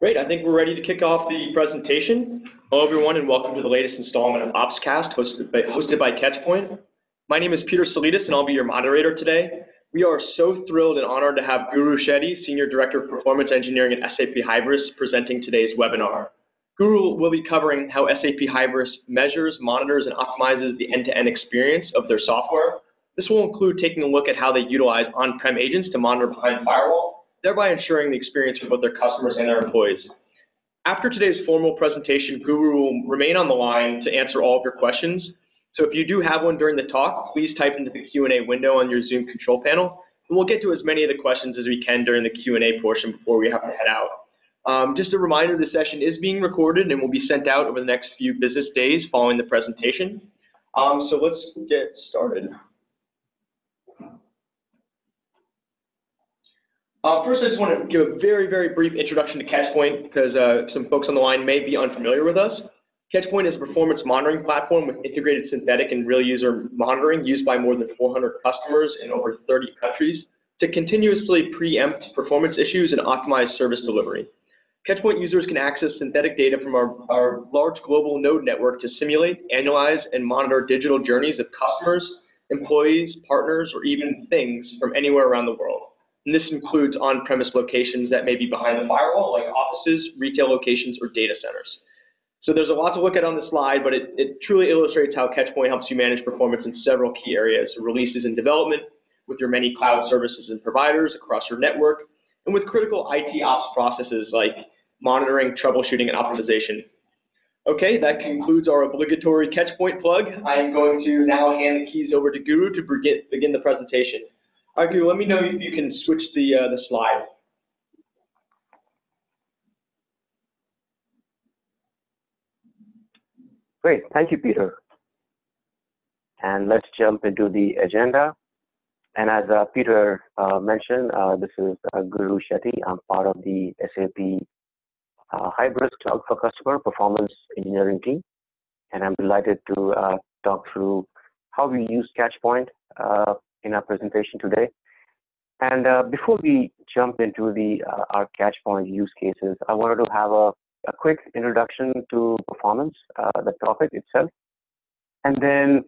Great, I think we're ready to kick off the presentation. Hello everyone and welcome to the latest installment of OpsCast hosted by Catchpoint. My name is Peter Salidas and I'll be your moderator today. We are so thrilled and honored to have Guru Shetty, Senior Director of Performance Engineering at SAP Hybris, presenting today's webinar. Guru will be covering how SAP Hybris measures, monitors, and optimizes the end-to-end experience of their software. This will include taking a look at how they utilize on-prem agents to monitor behind the firewall, thereby ensuring the experience for both their customers and their employees. After today's formal presentation, Guru will remain on the line to answer all of your questions. So if you do have one during the talk, please type into the Q&A window on your Zoom control panel, and we'll get to as many of the questions as we can during the Q&A portion before we have to head out. Just a reminder, the session is being recorded and will be sent out over the next few business days following the presentation. So let's get started. First, I just want to give a very, very brief introduction to Catchpoint because some folks on the line may be unfamiliar with us. Catchpoint is a performance monitoring platform with integrated synthetic and real user monitoring used by more than 400 customers in over 30 countries to continuously preempt performance issues and optimize service delivery. Catchpoint users can access synthetic data from our large global node network to simulate, analyze, and monitor digital journeys of customers, employees, partners, or even things from anywhere around the world. And this includes on-premise locations that may be behind the firewall, like offices, retail locations, or data centers. So there's a lot to look at on the slide, but it truly illustrates how Catchpoint helps you manage performance in several key areas: releases and development, with your many cloud services and providers across your network, and with critical IT ops processes like monitoring, troubleshooting, and optimization. Okay, that concludes our obligatory Catchpoint plug. I am going to now hand the keys over to Guru to begin the presentation. All right, Guru, let me know if you can switch the slide. Great, thank you, Peter. And let's jump into the agenda. And as Peter mentioned, this is Guru Shetty. I'm part of the SAP Hybris Cloud for Customer Performance Engineering team. And I'm delighted to talk through how we use Catchpoint in our presentation today. And before we jump into our Catchpoint use cases, I wanted to have a quick introduction to performance, the topic itself, and then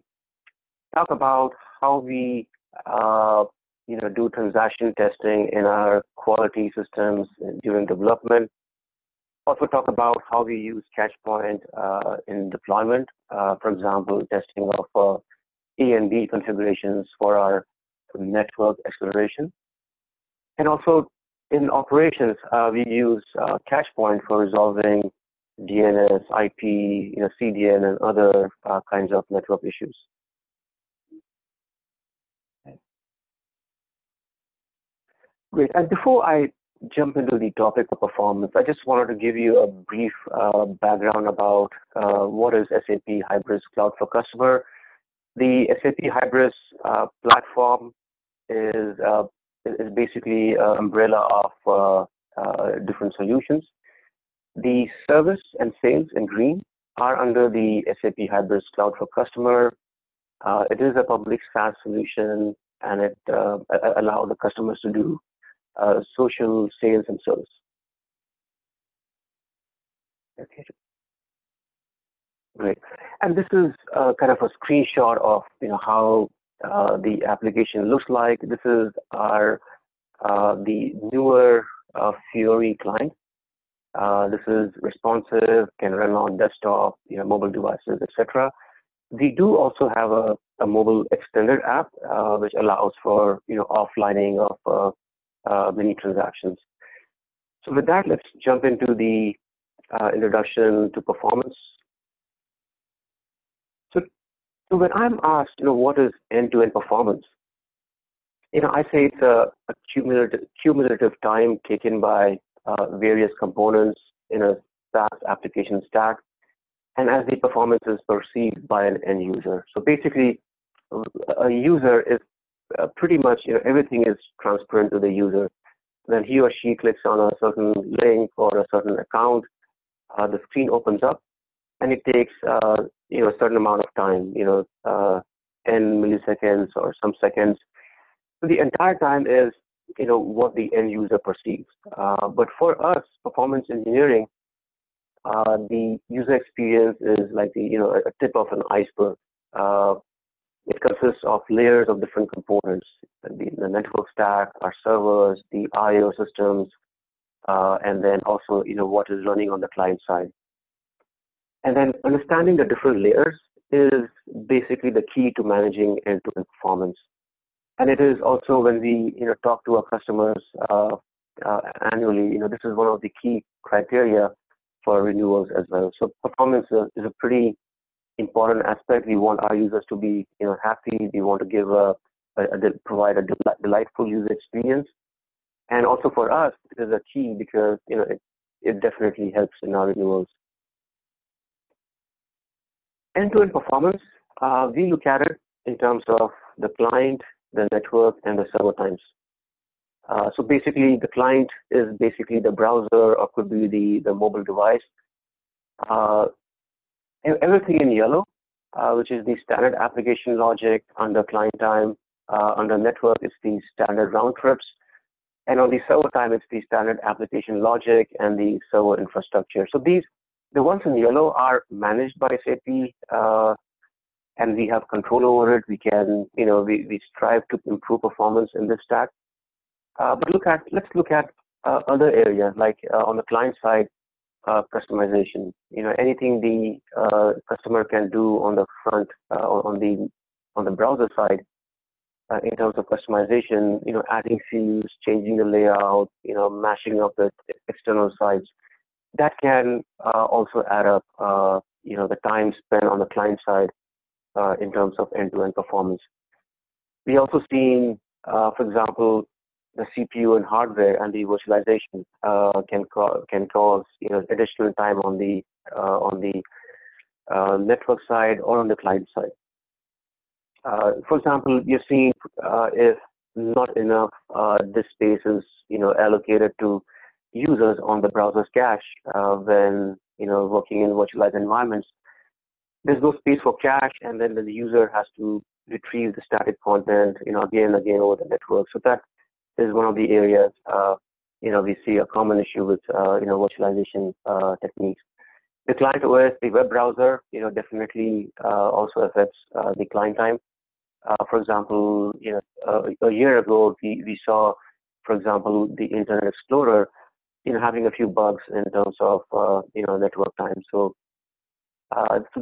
talk about how we do transaction testing in our quality systems during development. Also talk about how we use Catchpoint in deployment, for example, testing of A and B configurations for our network acceleration. And also in operations, we use Catchpoint for resolving DNS, IP, CDN, and other kinds of network issues. Great. And before I jump into the topic of performance, I just wanted to give you a brief background about what is SAP Hybris Cloud for Customer. The SAP Hybris platform is basically an umbrella of different solutions. The service and sales in green are under the SAP Hybris Cloud for Customer. It is a public SaaS solution, and it allows the customers to do social sales and service. Okay. Great. And this is kind of a screenshot of how the application looks like. This is the newer Fiori client. This is responsive, can run on desktop, mobile devices, etc. We do also have a mobile extended app which allows for offlining of many transactions. So with that, let's jump into the introduction to performance. So when I'm asked, what is end-to-end performance? I say it's a cumulative time taken by various components in a SaaS application stack, and as the performance is perceived by an end user. So basically, a user is pretty much, everything is transparent to the user. When he or she clicks on a certain link or a certain account, the screen opens up, and it takes a certain amount of time, 10 milliseconds or some seconds. So the entire time is what the end user perceives. But for us, performance engineering, the user experience is like a tip of an iceberg. It consists of layers of different components: the network stack, our servers, the I/O systems, and then also what is running on the client side. And then understanding the different layers is basically the key to managing end-to-end performance. And it is also when we talk to our customers annually, this is one of the key criteria for renewals as well. So performance is a pretty important aspect. We want our users to be happy. We want to give provide a delightful user experience. And also for us, it is a key because it definitely helps in our renewals. End-to-end performance, we look at it in terms of the client, the network, and the server times. So basically, the client is basically the browser or could be the mobile device. Everything in yellow, which is the standard application logic. Under client time, under network, it's the standard round trips. And on the server time, it's the standard application logic and the server infrastructure. So the ones in yellow are managed by SAP, and we have control over it. We can, we strive to improve performance in this stack. But let's look at other areas like on the client side, customization. Anything the customer can do on the front, on the browser side, in terms of customization. Adding fields, changing the layout, mashing up the external sites. That can also add up, the time spent on the client side in terms of end-to-end performance. We also seen, for example, the CPU and hardware and the virtualization can cause additional time on the network side or on the client side. For example, you're seeing if not enough disk space is allocated to users on the browser's cache when working in virtualized environments. There's no space for cache, and then the user has to retrieve the static content again and again over the network. So that is one of the areas we see a common issue with virtualization techniques. The client OS, the web browser, definitely also affects the client time. For example, a year ago we saw, for example, the Internet Explorer having a few bugs in terms of network time. So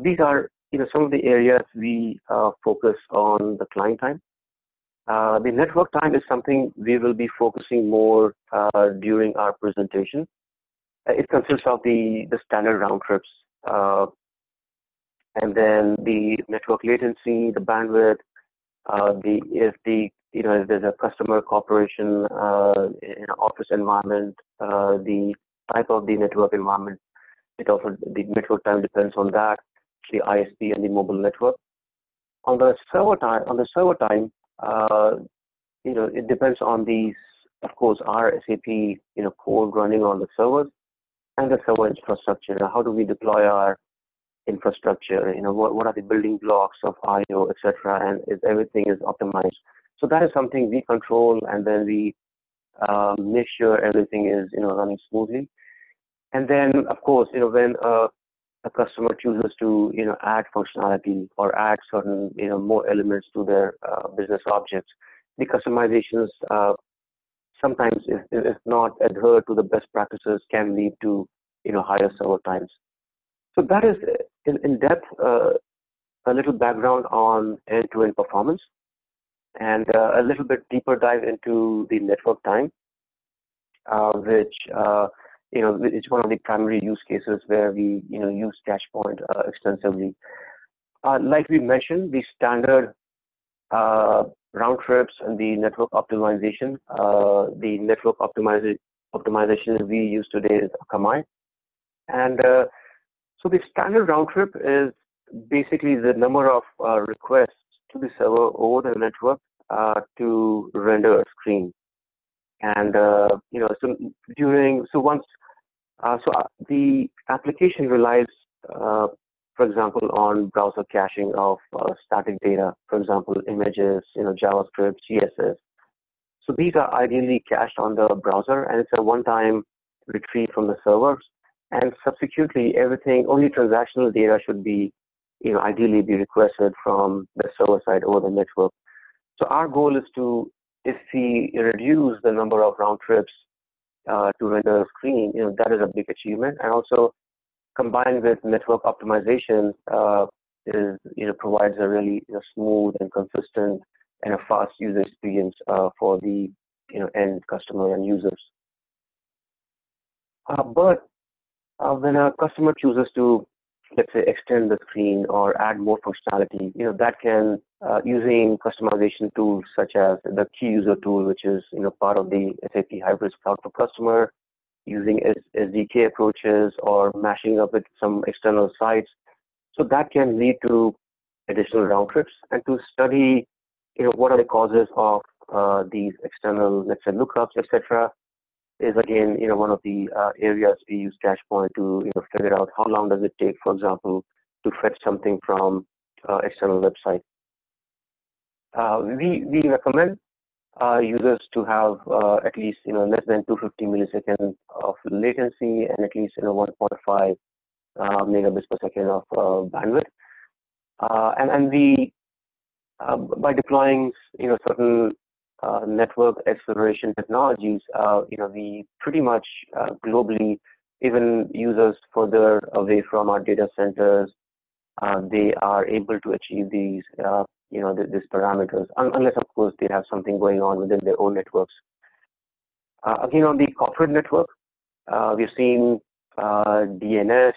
these are some of the areas we focus on the client time. The network time is something we will be focusing more during our presentation. It consists of the standard round trips, and then the network latency, the bandwidth, if there's a customer corporation in an office environment, the type of the network environment. It also, the network time depends on that, the ISP and the mobile network. On the server time, it depends on these, of course, our SAP code running on the servers and the server infrastructure. How do we deploy our infrastructure? What are the building blocks of I/O, etc., and if everything is optimized. So that is something we control, and then we make sure everything is running smoothly. And then, of course, when a customer chooses to add functionality or add certain more elements to their business objects, the customizations sometimes, if not adhered to the best practices, can lead to higher server times. So that is in depth a little background on end-to-end performance, and a little bit deeper dive into the network time, which it's one of the primary use cases where we use Catchpoint extensively. Like we mentioned, the standard round trips and the network optimization. The network optimization we use today is Akamai, and so the standard round trip is basically the number of requests to the server over the network to render a screen. And the application relies, for example, on browser caching of static data, for example, images, JavaScript, CSS. So these are ideally cached on the browser, and it's a one-time retrieve from the servers. And subsequently, everything, only transactional data should be, ideally be requested from the server side over the network. So our goal is to, if we reduce the number of round trips to render a screen, that is a big achievement. And also combined with network optimization, provides a really smooth and consistent and a fast user experience for the end customer and users. But when a customer chooses to, let's say, extend the screen or add more functionality, that can, using customization tools such as the key user tool, which is, part of the SAP Hybris Cloud for Customer, using SDK approaches or mashing up with some external sites. So that can lead to additional round trips, and to study, what are the causes of these external, let's say, lookups, etc., is again, one of the areas we use Catchpoint to, figure out how long does it take, for example, to fetch something from external website. We recommend users to have at least, less than 250 milliseconds of latency and at least, 1.5 megabits per second of bandwidth. And we, by deploying, certain network acceleration technologies, we pretty much globally, even users further away from our data centers, they are able to achieve these, these parameters, unless of course they have something going on within their own networks. Again, on the corporate network, we've seen DNS,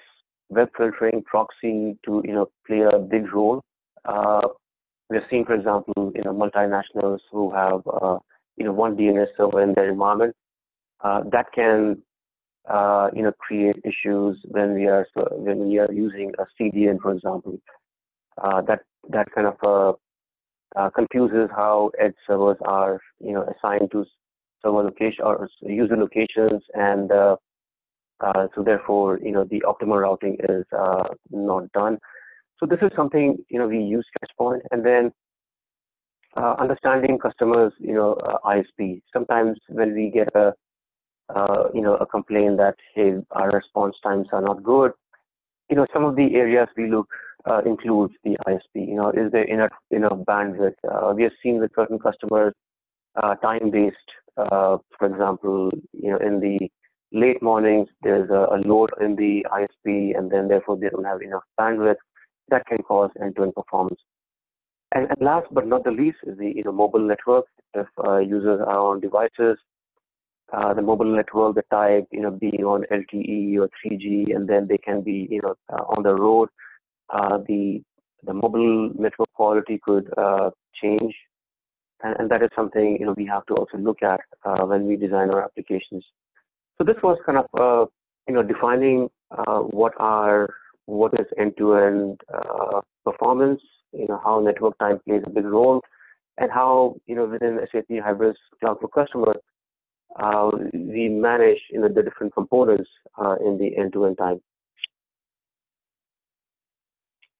web filtering, proxy to play a big role. We've seen, for example, multinationals who have one DNS server in their environment. That can create issues when we are using a CDN, for example. That kind of confuses how edge servers are assigned to server location or user locations, and so therefore the optimal routing is not done. So this is something we use Catchpoint, and then understanding customers ISP. Sometimes when we get a complaint that, hey, our response times are not good, some of the areas we look includes the ISP. Is there enough bandwidth? We have seen with certain customers time-based. For example, in the late mornings there's a load in the ISP, and then therefore they don't have enough bandwidth. That can cause end-to-end performance. And last but not the least is the mobile network. If users are on devices, the mobile network, the type, being on LTE or 3G, and then they can be on the road. The mobile network quality could change, and that is something we have to also look at when we design our applications. So this was kind of defining what is end-to-end performance, how network time plays a big role, and how within SAP Hybris Cloud for Customer we manage the different components in the end-to-end time.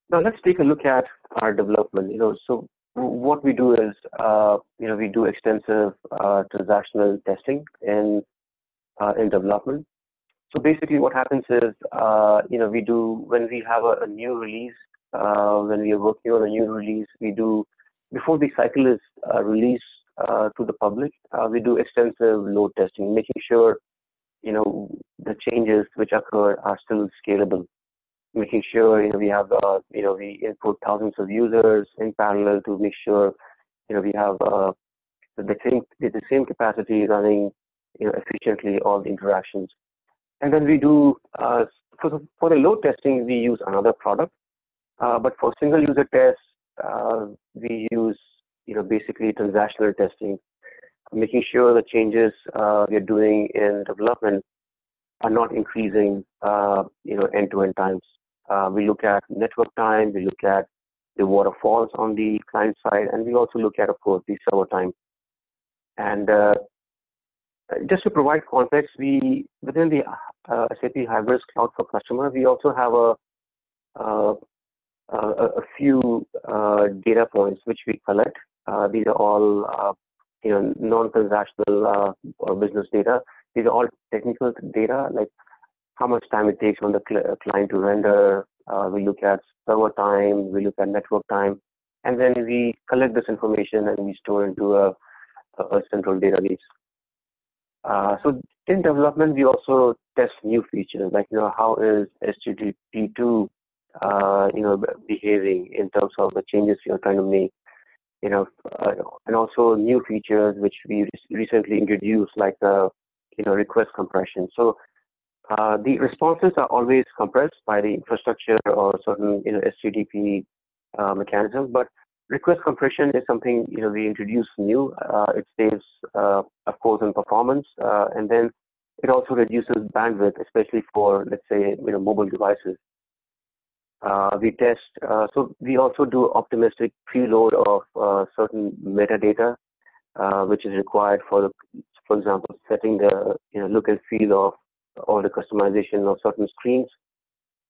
Now let's take a look at our development. So what we do is we do extensive transactional testing in development. So basically what happens is, we do, when we have a new release, when we are working on a new release, we do, before the cycle is released to the public, we do extensive load testing, making sure, the changes which occur are still scalable, making sure, we have, we input thousands of users in parallel to make sure, we have the same capacity running, efficiently all the interactions. And then we do, for the load testing, we use another product. But for single user tests, we use, basically transactional testing, making sure the changes we're doing in development are not increasing, end-to-end times. We look at network time, we look at the waterfalls on the client side, and we also look at, of course, the server time. And just to provide context, we within the SAP Hybris Cloud for Customer, we also have a few data points which we collect. These are all non-transactional or business data. These are all technical data, like how much time it takes on the client to render. We look at server time, we look at network time, and then we collect this information and we store into a central database. So in development, we also test new features, like how is HTTP2 behaving in terms of the changes you're trying to make, and also new features which we recently introduced, like request compression. So the responses are always compressed by the infrastructure or certain HTTP mechanism, but request compression is something we introduce new. It saves, of course, in performance, and then it also reduces bandwidth, especially for, let's say, mobile devices. We test, so we also do optimistic preload of certain metadata, which is required for example, setting the look and feel of or the customization of certain screens.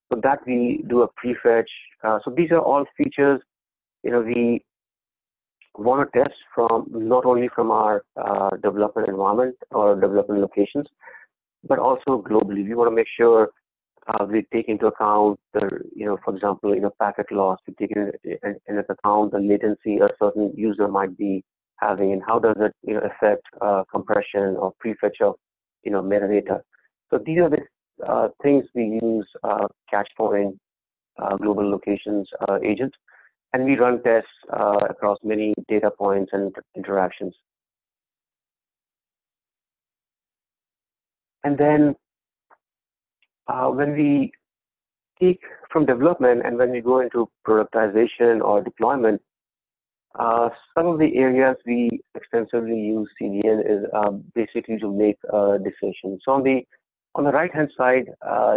So that we do a prefetch. So these are all features we want to test from not only from our development environment or development locations, but also globally. We want to make sure we take into account the, for example, packet loss. We take into account the latency a certain user might be having, and how does it affect compression or prefetch of metadata. So these are the things we use Catchpoint global locations agent, and we run tests across many data points and interactions. And then when we take from development and when we go into productization or deployment, some of the areas we extensively use CDN is basically to make decisions. So on the right-hand side,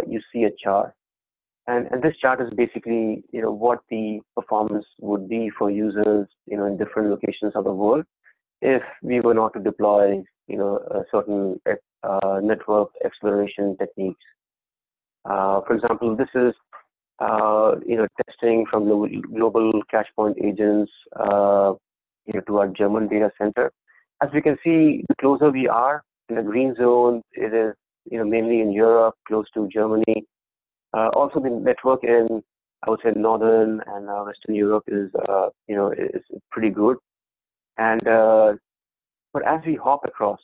you see a chart. And this chart is basically, what the performance would be for users, in different locations of the world if we were not to deploy, a certain network exploration techniques. For example, this is, testing from global Catchpoint agents, to our German data center. As we can see, the closer we are in the green zone, it is, mainly in Europe, close to Germany. Also, the network in, I would say, Northern and Western Europe is, is pretty good. And but as we hop across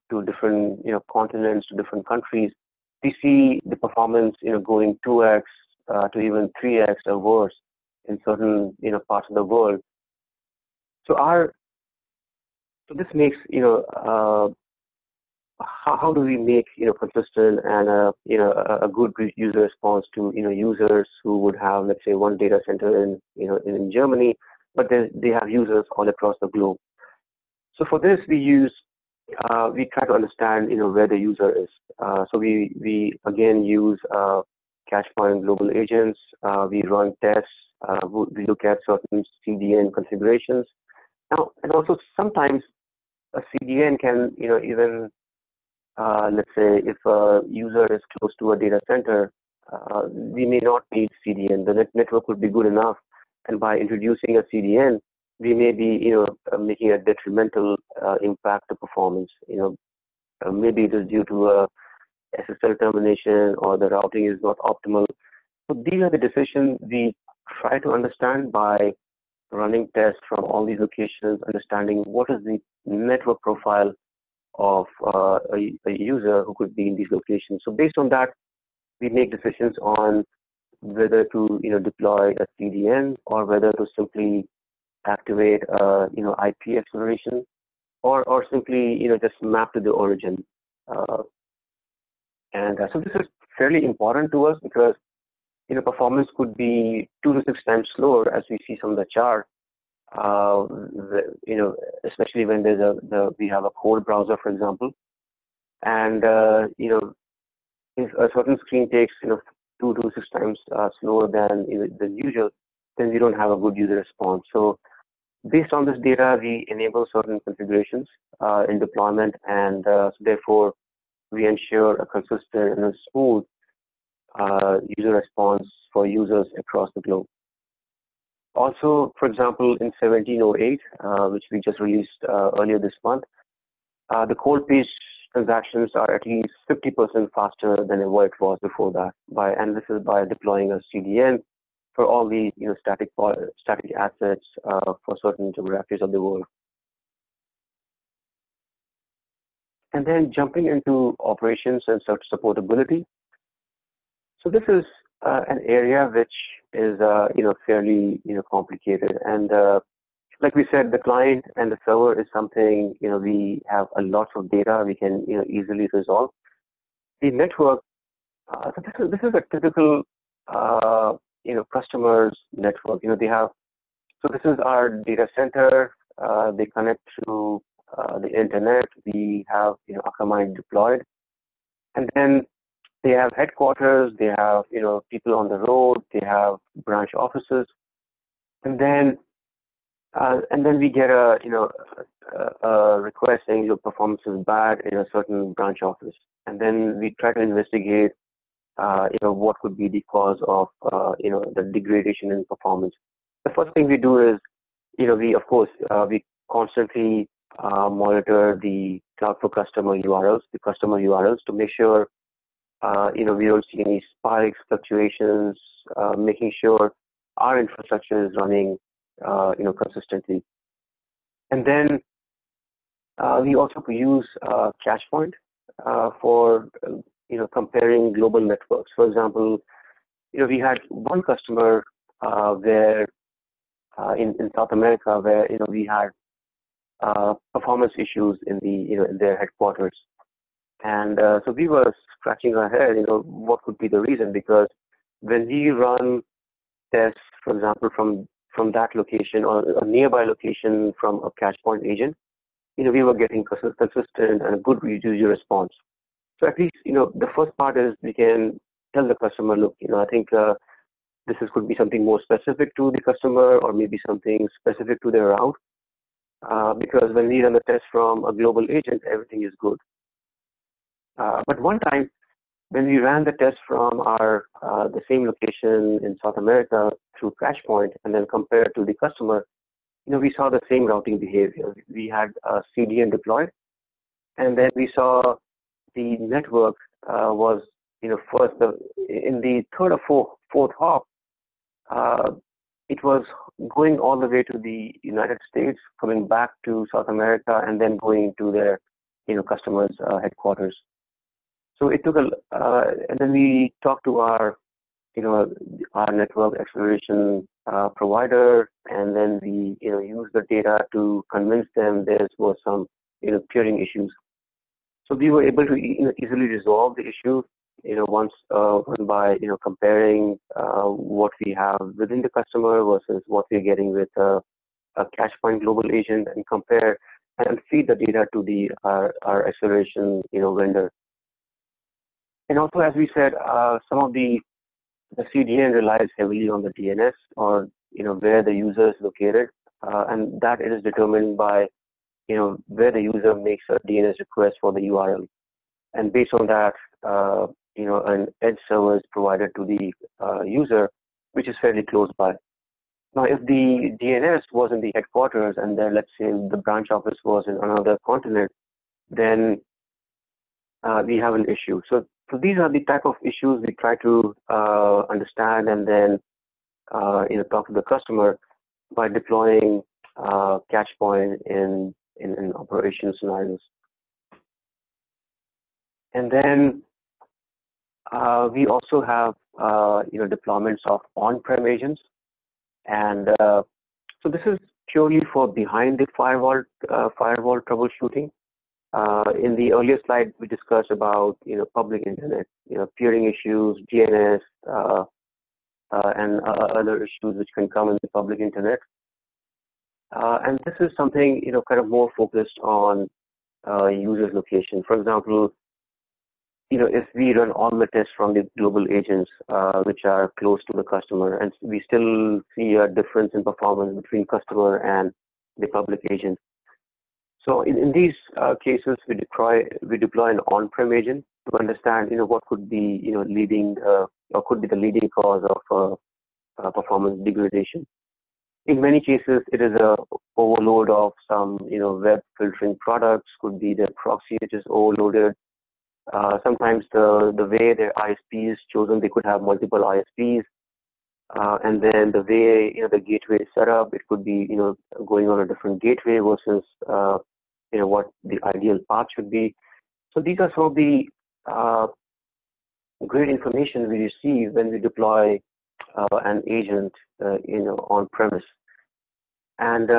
to different, continents, to different countries, we see the performance, going 2x to even 3x or worse in certain, parts of the world. So this makes, how do we make consistent and a good user response to users who would have, let's say, one data center in Germany, but they have users all across the globe. So for this we try to understand where the user is. So we again use Catchpoint global agents. We run tests. We look at certain CDN configurations. Now, and also sometimes a CDN can even let's say if a user is close to a data center, we may not need CDN. The network would be good enough, and by introducing a CDN, we may be making a detrimental impact to performance. Maybe it is due to a SSL termination or the routing is not optimal. So these are the decisions we try to understand by running tests from all these locations, understanding what is the network profile of a user who could be in these locations. So based on that, we make decisions on whether to deploy a CDN or whether to simply activate IP exploration or simply just map to the origin. So this is fairly important to us because performance could be 2 to 6 times slower, as we see from the chart. Especially when we have a cold browser, for example, and if a certain screen takes 2 to 6 times slower than usual, then we don't have a good user response. So based on this data, we enable certain configurations in deployment, and so therefore we ensure a consistent and a smooth user response for users across the globe. Also, for example, in 1708, which we just released earlier this month, the cold page transactions are at least 50% faster than what it was before that. And this is by deploying a CDN for all the static assets for certain geographies of the world. And then jumping into operations and supportability. So this is an area which is fairly complicated, and like we said, the client and the server is something we have a lot of data we can easily resolve. The network, so this is a typical customer's network. They have, so this is our data center. They connect to the internet. We have Akamai deployed, and then they have headquarters. They have people on the road. They have branch offices, and then we get a request saying your performance is bad in a certain branch office, and then we try to investigate what could be the cause of the degradation in performance. The first thing we do is we constantly monitor the Cloud for Customer URLs, to make sure we don't see any spikes, fluctuations, making sure our infrastructure is running consistently. And then we also use Catchpoint for comparing global networks. For example, we had one customer where in South America where we had performance issues in their headquarters, and so we were scratching our head, what could be the reason, because when we run tests, for example, from that location or a nearby location from a Catchpoint agent, we were getting consistent and a good user response. So at least, the first part is we can tell the customer, look, I think could be something more specific to the customer, or maybe something specific to their route, because when we run the test from a global agent, everything is good. But one time, when we ran the test from the same location in South America through Catchpoint and then compared to the customer, we saw the same routing behavior. We had a CDN deployed, and then we saw the network was, first in the third or fourth hop, it was going all the way to the United States, coming back to South America, and then going to their, customers' headquarters. So it took and then we talked to our network acceleration provider, and then we, used the data to convince them there was some, peering issues. So we were able to, easily resolve the issue, once by, comparing what we have within the customer versus what we're getting with a Catchpoint global agent, and compare and feed the data to our acceleration, vendor. And also, as we said, some of the CDN relies heavily on the DNS, or where the user is located, and that is determined by where the user makes a DNS request for the URL, and based on that, an edge server is provided to the user, which is fairly close by. Now, if the DNS was in the headquarters, and then let's say the branch office was in another continent, then we have an issue. So these are the type of issues we try to understand, and then talk to the customer by deploying Catchpoint in operation scenarios. And then we also have deployments of on-prem agents, and so this is purely for behind the firewall troubleshooting. In the earlier slide, we discussed about public internet, peering issues, DNS, and other issues which can come in the public internet. And this is something kind of more focused on users' location. For example, if we run all the tests from the global agents, which are close to the customer, and we still see a difference in performance between customer and the public agent. So in these cases, we deploy an on-prem agent to understand, what could be, leading or could be the leading cause of performance degradation. In many cases, it is a overload of some, web filtering products. Could be the proxy which is overloaded. Sometimes the way their ISP is chosen, they could have multiple ISPs. And then the way, the gateway is set up, it could be, going on a different gateway versus, what the ideal path should be. So these are some of the great information we receive when we deploy an agent, on premise. And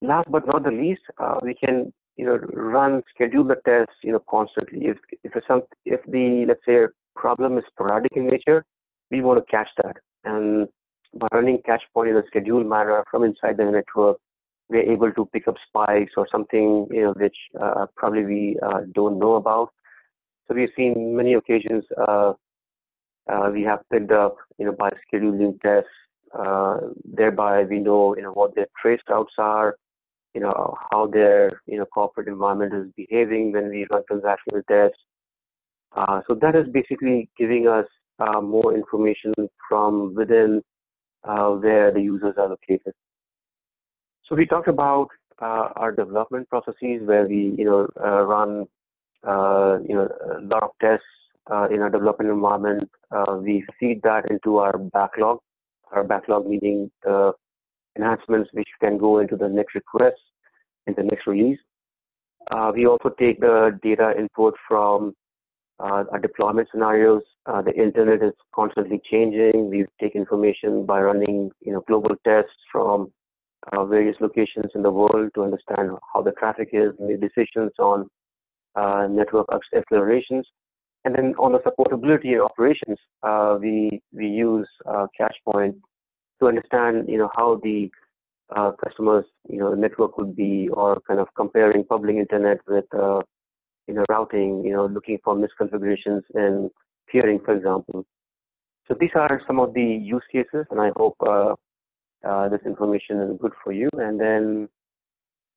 last but not the least, we can, run schedule the tests, constantly. If the, let's say, problem is sporadic in nature, we want to catch that. And by running Catchpoint in a scheduled manner from inside the network, we're able to pick up spikes or something, which probably we don't know about. So we've seen many occasions we have picked up, by scheduling tests. Thereby, we know, what their trace routes are, how their, corporate environment is behaving when we run transactional tests. So that is basically giving us more information from within where the users are located. So we talked about our development processes where we, run, a lot of tests in our development environment. We feed that into our backlog. Our backlog meaning enhancements which can go into the next request, in the next release. We also take the data input from our deployment scenarios. The internet is constantly changing. We take information by running, global tests from various locations in the world to understand how the traffic is, make decisions on network accelerations. And then on the supportability and operations, we use Catchpoint to understand, how the customers, network would be, or kind of comparing public internet with, routing, looking for misconfigurations in peering, for example. So these are some of the use cases, and I hope this information is good for you. And then,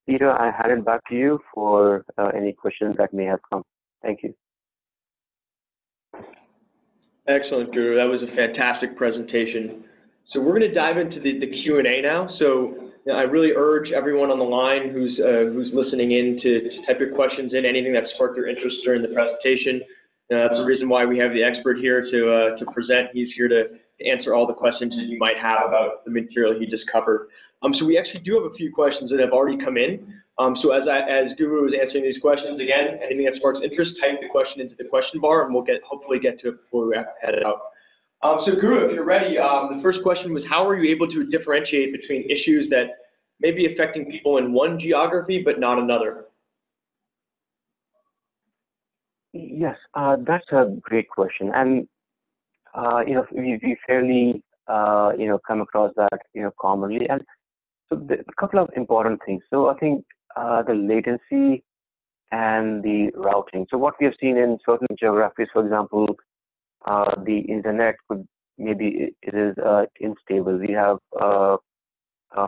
Peter, I hand it back to you for any questions that may have come. Thank you. Excellent, Guru. That was a fantastic presentation. So we're going to dive into the Q&A now. So I really urge everyone on the line who's listening in to type your questions in, anything that sparked your interest during the presentation. That's the reason why we have the expert here to present. He's here to answer all the questions that you might have about the material he just covered. So we actually do have a few questions that have already come in. So as Guru is answering these questions, again, anything that sparks interest, type the question into the question bar, and we'll hopefully get to it before we head out. So Guru, if you're ready, the first question was, how are you able to differentiate between issues that may be affecting people in one geography but not another? Yes, that's a great question, and we fairly come across that commonly. And so a couple of important things. So I think the latency and the routing. So what we have seen in certain geographies, for example, the internet could maybe it is unstable. We have, for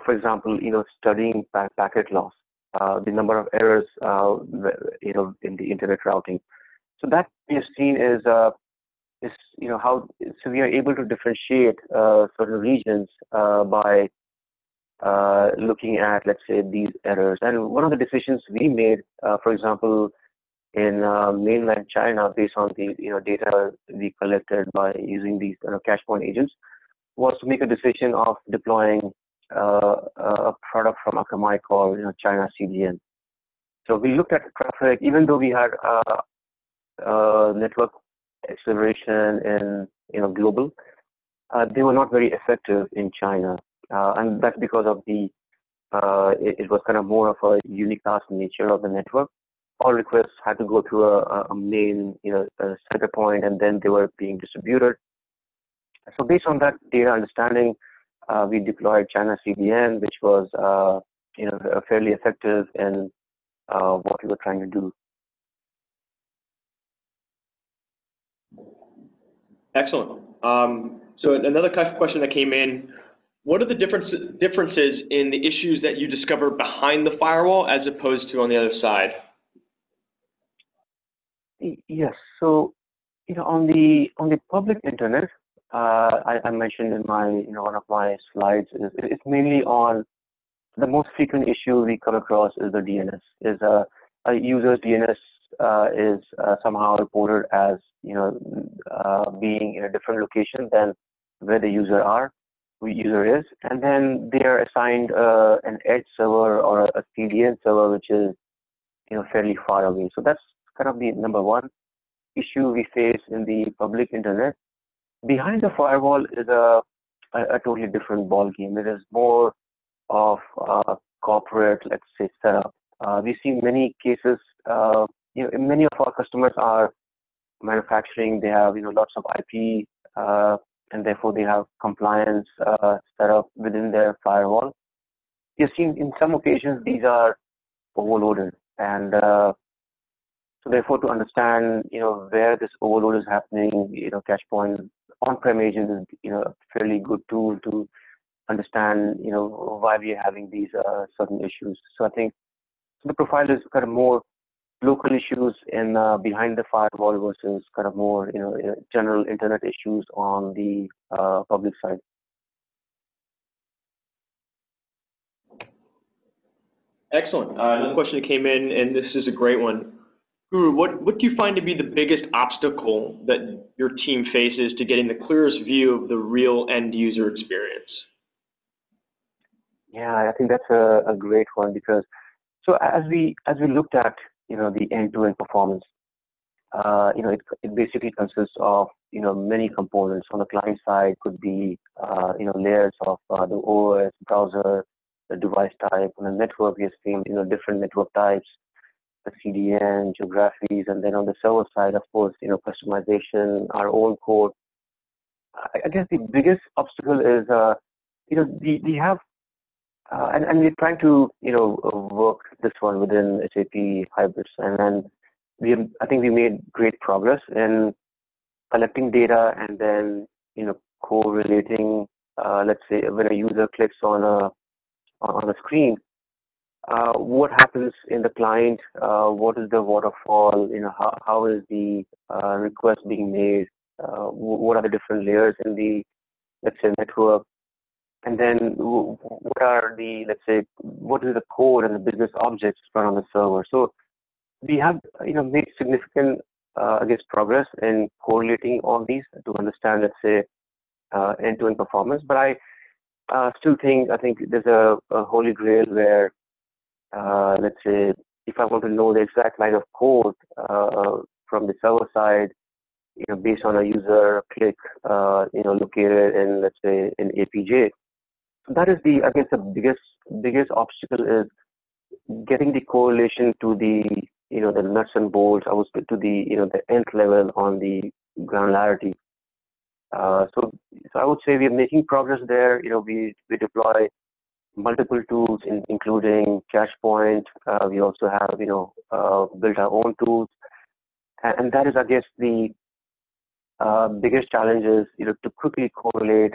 example, studying packet loss, the number of errors, in the internet routing. So that we have seen is how so we are able to differentiate certain regions by looking at, let's say, these errors. And one of the decisions we made, for example, in mainland China, based on the data we collected by using these Catchpoint agents, was to make a decision of deploying a product from Akamai called China CDN. So we looked at the traffic, even though we had network acceleration in global, they were not very effective in China, and that's because of the it was kind of more of a unicast nature of the network. All requests had to go through a main a center point, and then they were being distributed. So based on that data understanding, we deployed China CDN, which was fairly effective in what we were trying to do. Excellent. So another question that came in, what are the differences in the issues that you discover behind the firewall as opposed to on the other side? Yes. So on the public internet, I mentioned in my, one of my slides, it's mainly on the most frequent issue we come across is the DNS. Is a user's DNS is somehow reported as being in a different location than where the user is, and then they are assigned an edge server or a CDN server, which is fairly far away. So that's kind of the number one issue we face in the public internet. Behind the firewall is a totally different ball game. It is more of corporate, let's say, setup. We've seen many cases. Many of our customers are manufacturing. They have lots of IP, and therefore they have compliance set up within their firewall. You've seen in some occasions these are overloaded, and so therefore to understand where this overload is happening, Catchpoint on-prem agent is a fairly good tool to understand why we are having these certain issues. So I think the profile is kind of more local issues in behind the firewall versus kind of more general internet issues on the public side. Excellent. Another question that came in, and this is a great one. Guru, what do you find to be the biggest obstacle that your team faces to getting the clearest view of the real end user experience? Yeah, I think that's a great one, because so as we looked at the end-to-end performance, it basically consists of many components. On the client side could be layers of the OS, browser, the device type. On the network, we have seen different network types, the CDN, geographies, and then on the server side, of course, customization, our own code. I guess the biggest obstacle is we have and we're trying to work this one within SAP Hybris, and then I think we made great progress in collecting data and then correlating. Let's say when a user clicks on a screen, what happens in the client? What is the waterfall? How is the request being made? What are the different layers in the, let's say, network? And then what are the, let's say, what is the code and the business objects run on the server? So we have made significant I guess progress in correlating all these to understand, let's say, end-to-end performance. But I still think there's a holy grail where let's say if I want to know the exact line of code from the server side, based on a user click, located in, let's say, in APJ. That is I guess the biggest obstacle is getting the correlation to the the nuts and bolts. I would say to the the nth level on the granularity. So I would say we're making progress there. We deploy multiple tools, including Catchpoint. We also have built our own tools, and that is, I guess, the biggest challenge is to quickly correlate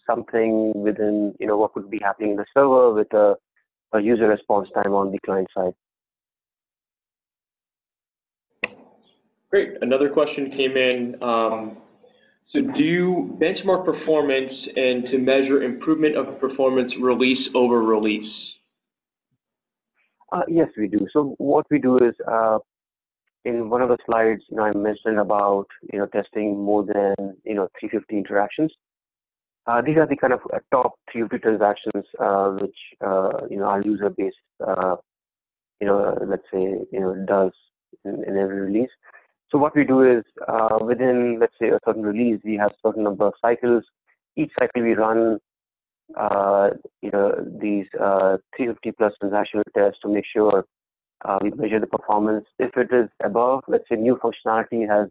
something within what could be happening in the server with a user response time on the client side. Great. Another question came in. So do you benchmark performance and to measure improvement of performance release over release? Yes, we do. So what we do is in one of the slides, I mentioned about testing more than 350 interactions. These are the kind of top 350 transactions which our user base let's say does in every release. So what we do is within, let's say, a certain release, we have certain number of cycles. Each cycle we run these 350 plus transactional tests to make sure we measure the performance. If it is above, let's say, new functionality has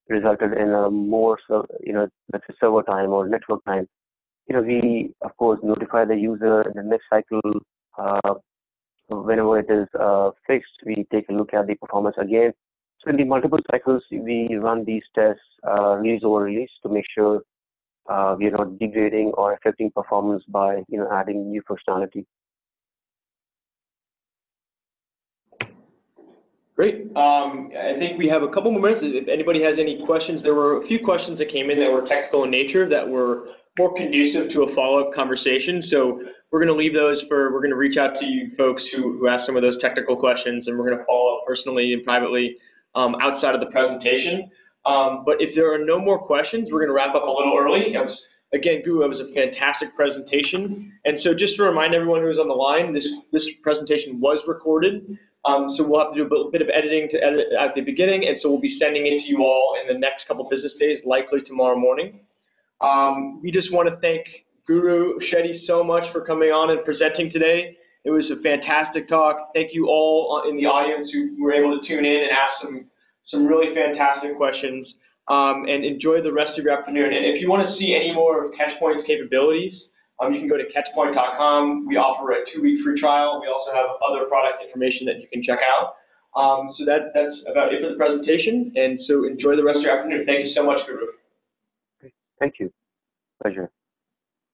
resulted in a more, let's say, server time or network time, we of course notify the user in the next cycle. Whenever it is fixed, we take a look at the performance again. So in the multiple cycles, we run these tests release over release to make sure we are not degrading or affecting performance by adding new functionality. Great. I think we have a couple more minutes. If anybody has any questions, there were a few questions that came in that were technical in nature that were more conducive to a follow-up conversation. So we're going to leave those we're going to reach out to you folks who asked some of those technical questions, and we're going to follow up personally and privately outside of the presentation. But if there are no more questions, we're going to wrap up a little early. Again, Guru, it was a fantastic presentation. And so just to remind everyone who's on the line, this presentation was recorded. So we'll have to do a bit of editing to edit at the beginning, and so we'll be sending it to you all in the next couple business days, likely tomorrow morning. We just want to thank Guru Shetty so much for coming on and presenting today. It was a fantastic talk. Thank you all in the audience who were able to tune in and ask some really fantastic questions. And enjoy the rest of your afternoon. And if you want to see any more of Catchpoint's capabilities, you can go to catchpoint.com. We offer a 2-week free trial. We also have other product information that you can check out. So that's about it for the presentation. And so enjoy the rest of your afternoon. Thank you so much, Guru. Thank you. Pleasure.